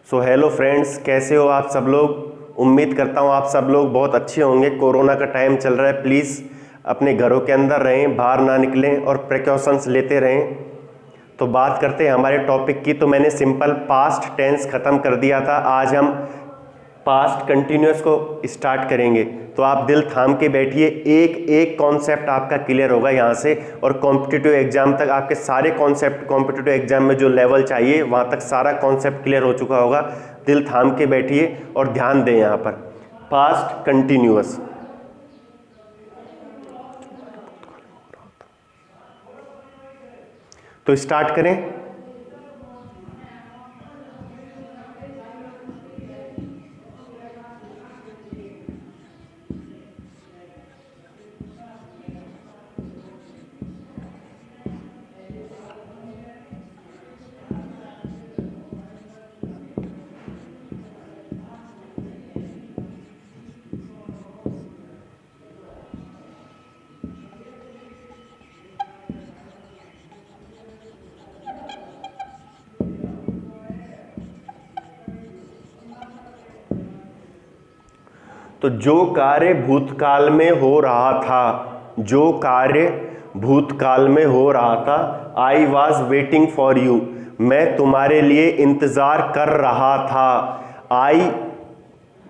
So hello friends, कैसे हो आप सब लोग। उम्मीद करता हूँ आप सब लोग बहुत अच्छे होंगे। कोरोना का टाइम चल रहा है, प्लीज़ अपने घरों के अंदर रहें, बाहर ना निकलें और प्रिकॉशंस लेते रहें। तो बात करते हैं हमारे टॉपिक की। तो मैंने सिंपल पास्ट टेंस ख़त्म कर दिया था, आज हम पास्ट कंटिन्यूअस को स्टार्ट करेंगे। तो आप दिल थाम के बैठिए, एक एक कॉन्सेप्ट आपका क्लियर होगा यहाँ से, और कॉम्पिटिटिव एग्जाम तक आपके सारे कॉन्सेप्ट, कॉम्पिटिटिव एग्जाम में जो लेवल चाहिए वहाँ तक सारा कॉन्सेप्ट क्लियर हो चुका होगा। दिल थाम के बैठिए और ध्यान दें यहाँ पर। पास्ट कंटिन्यूअस, तो स्टार्ट करें। तो जो कार्य भूतकाल में हो रहा था, जो कार्य भूतकाल में हो रहा था, I was waiting for you, मैं तुम्हारे लिए इंतजार कर रहा था। I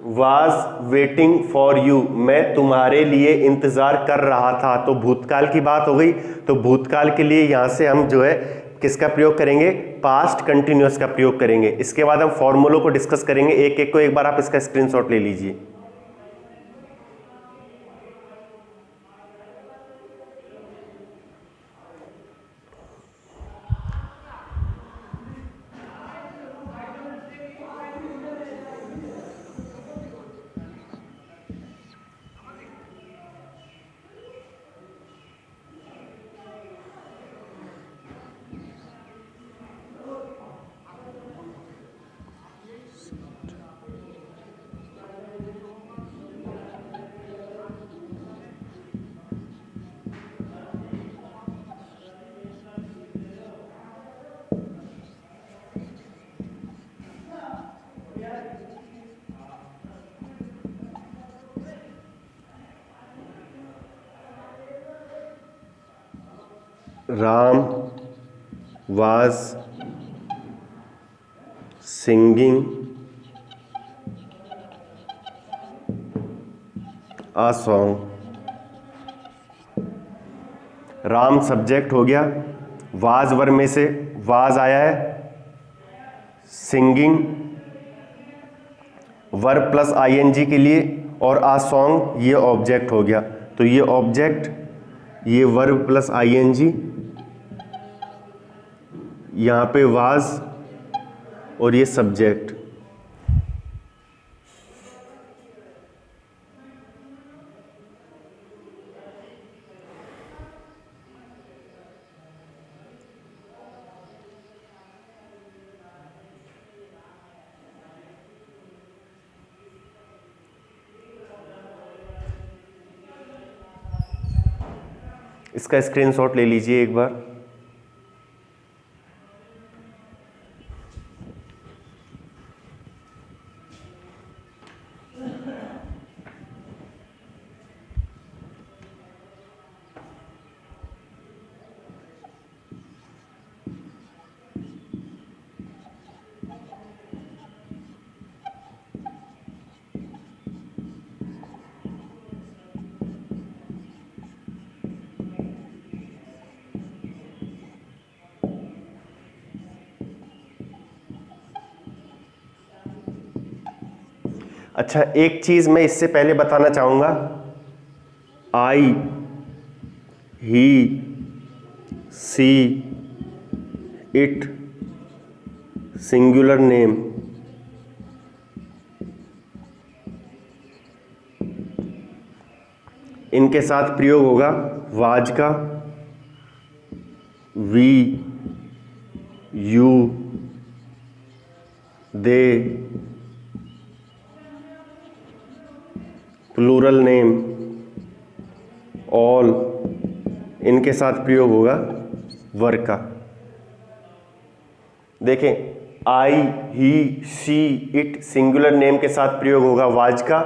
was waiting for you, मैं तुम्हारे लिए इंतजार कर रहा था। तो भूतकाल की बात हो गई, तो भूतकाल के लिए यहां से हम जो है किसका प्रयोग करेंगे, पास्ट कंटिन्यूअस का प्रयोग करेंगे। इसके बाद हम फॉर्मूलों को डिस्कस करेंगे एक एक को। एक बार आप इसका स्क्रीनशॉट ले लीजिए। Ram was singing a song। Ram subject हो गया, वाज वर्ब में से वाज आया है, सिंगिंग वर्ब प्लस आईएनजी के लिए, और आ सॉन्ग ये ऑब्जेक्ट हो गया। तो ये ऑब्जेक्ट, ये वर्ब प्लस आईएनजी, यहाँ पे वाज और ये सब्जेक्ट। इसका स्क्रीनशॉट ले लीजिए एक बार। अच्छा, एक चीज मैं इससे पहले बताना चाहूंगा। I, he, she, it, singular name, इनके साथ प्रयोग होगा वाज का। We, you, they, plural name, all, इनके साथ प्रयोग होगा वर का। देखें, I, he, she, it singular name के साथ प्रयोग होगा वाज का,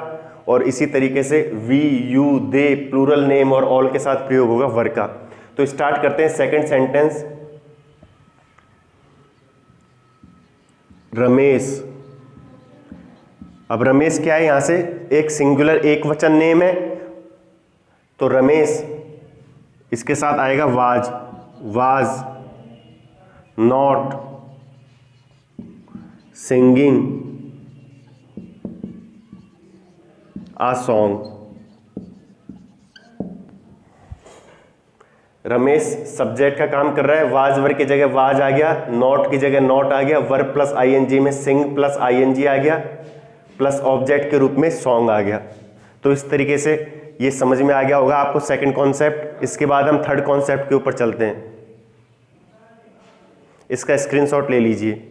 और इसी तरीके से we, you, they plural name और ऑल के साथ प्रयोग होगा वर का। तो स्टार्ट करते हैं सेकंड सेंटेंस। रमेश। अब रमेश क्या है, यहां से एक सिंगुलर एक वचन नेम है, तो रमेश इसके साथ आएगा was, was not singing a song. Ramesh subject का काम कर रहा है, वाज वर की जगह वाज आ गया, नॉट की जगह नॉट आ गया, वर प्लस आईएनजी में सिंग प्लस आईएनजी आ गया, प्लस ऑब्जेक्ट के रूप में सॉन्ग आ गया। तो इस तरीके से ये समझ में आ गया होगा आपको सेकंड कॉन्सेप्ट। इसके बाद हम थर्ड कॉन्सेप्ट के ऊपर चलते हैं। इसका स्क्रीनशॉट ले लीजिए।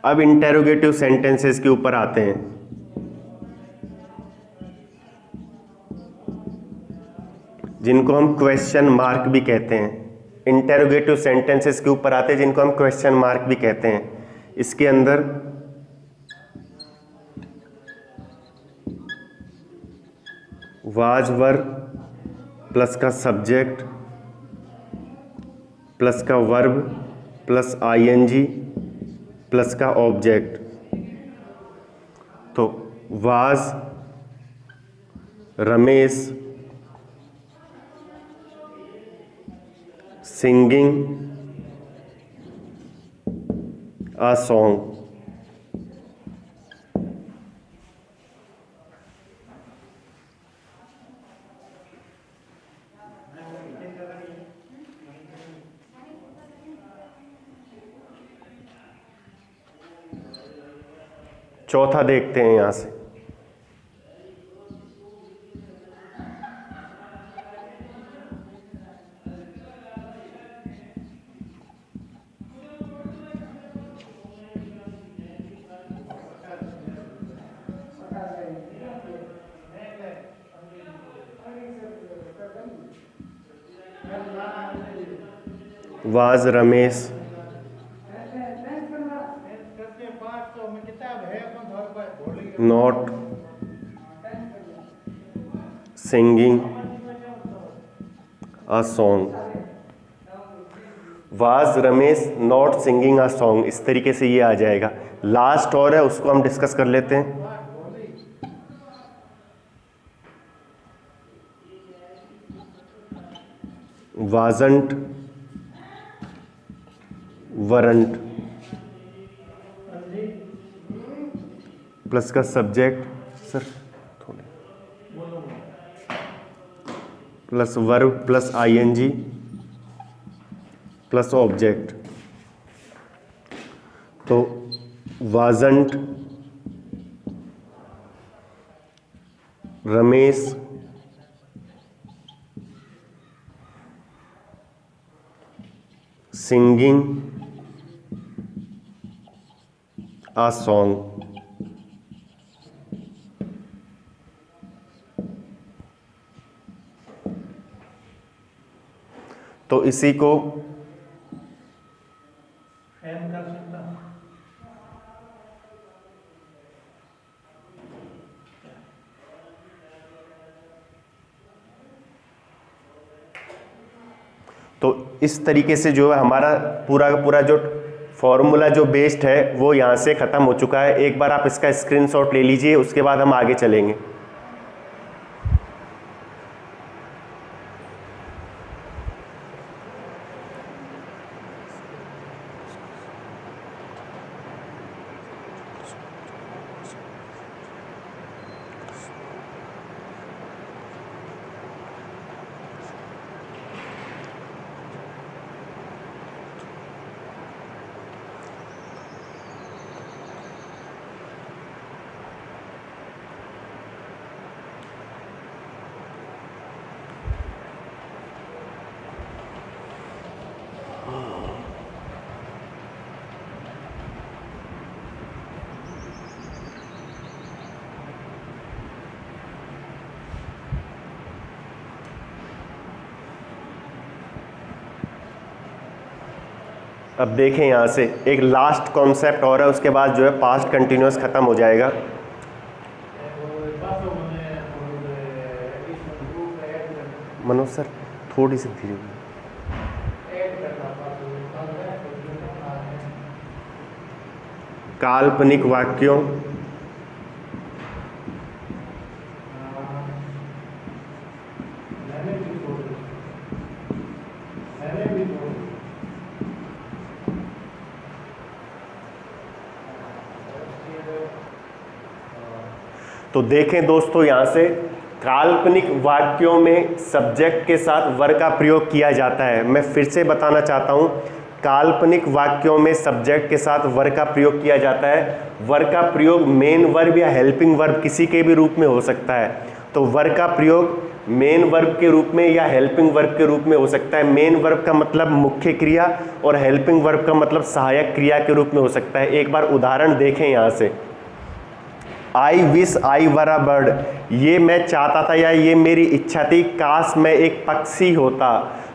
अब इंटेरोगेटिव सेंटेंसेस के ऊपर आते हैं। जिनको हम क्वेश्चन मार्क भी कहते हैं। इंटेरोगेटिव सेंटेंसेस के ऊपर आते हैं जिनको हम क्वेश्चन मार्क भी कहते हैं। इसके अंदर वाज वर प्लस का सब्जेक्ट प्लस का वर्ब प्लस आईएनजी प्लस का ऑब्जेक्ट। तो was Ramesh singing a song. चौथा देखते हैं यहां से। Was Ramesh not singing a song. Was Ramesh not singing a song, इस तरीके से ये आ जाएगा। लास्ट और है, उसको हम डिस्कस कर लेते हैं। वाजंट वरंट प्लस का सब्जेक्ट सर थोड़े plus verb plus ING plus object. तो wasn't Ramesh singing a song. तो इसी को तो इस तरीके से जो है हमारा पूरा का पूरा जो फॉर्मूला जो बेस्ड है वो यहाँ से ख़त्म हो चुका है। एक बार आप इसका स्क्रीनशॉट ले लीजिए, उसके बाद हम आगे चलेंगे। अब देखें यहाँ से एक लास्ट कॉन्सेप्ट और है, उसके बाद जो है पास्ट कंटिन्यूअस ख़त्म हो जाएगा। मनोज सर थोड़ी सी धीरे। काल्पनिक वाक्यों तो देखें दोस्तों, यहाँ से काल्पनिक वाक्यों में सब्जेक्ट के साथ वर का प्रयोग किया जाता है। मैं फिर से बताना चाहता हूँ, काल्पनिक वाक्यों में सब्जेक्ट के साथ वर का प्रयोग किया जाता है। वर का प्रयोग मेन वर्ब या हेल्पिंग वर्ब किसी के भी रूप में हो सकता है। तो वर का प्रयोग मेन वर्ब के रूप में या हेल्पिंग वर्ब के रूप में हो सकता है। मेन वर्ब का मतलब मुख्य क्रिया और हेल्पिंग वर्ब का मतलब सहायक क्रिया के रूप में हो सकता है। एक बार उदाहरण देखें यहाँ से, I wish I were a bird, ये मैं चाहता था या ये मेरी इच्छा थी, काश मैं एक पक्षी होता।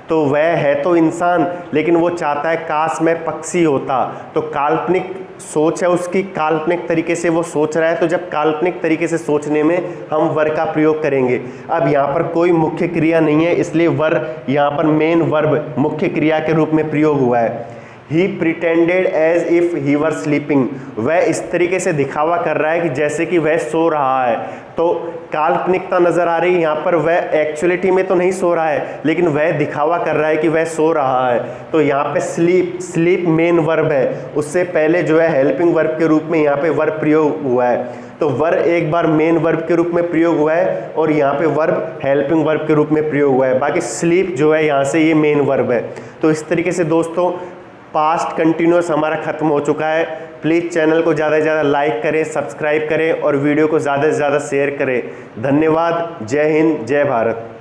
तो वह है तो इंसान, लेकिन वो चाहता है काश मैं पक्षी होता। तो काल्पनिक सोच है उसकी, काल्पनिक तरीके से वो सोच रहा है। तो जब काल्पनिक तरीके से सोचने में हम वर का प्रयोग करेंगे। अब यहाँ पर कोई मुख्य क्रिया नहीं है, इसलिए वर यहाँ पर मेन वर्ब मुख्य क्रिया के रूप में प्रयोग हुआ है। He pretended as if he were sleeping, वह इस तरीके से दिखावा कर रहा है कि जैसे कि वह सो रहा है। तो काल्पनिकता नजर आ रही है यहाँ पर, वह एक्चुअलिटी में तो नहीं सो रहा है, लेकिन वह दिखावा कर रहा है कि वह सो रहा है। तो यहाँ पे स्लीप, स्लीप मेन वर्ब है, उससे पहले जो है हेल्पिंग वर्ब के रूप में यहाँ पे वर्ब प्रयोग हुआ है। तो वर्ब एक बार मेन वर्ब के रूप में प्रयोग हुआ है और यहाँ पे वर्ब हेल्पिंग वर्ब के रूप में प्रयोग हुआ है। बाकी स्लीप जो है यहाँ से ये मेन वर्ब है। तो इस तरीके से दोस्तों पास्ट कंटिन्यूअस हमारा खत्म हो चुका है। प्लीज़ चैनल को ज़्यादा से ज़्यादा लाइक करें, सब्सक्राइब करें और वीडियो को ज़्यादा से ज़्यादा शेयर करें। धन्यवाद। जय हिंद, जय भारत।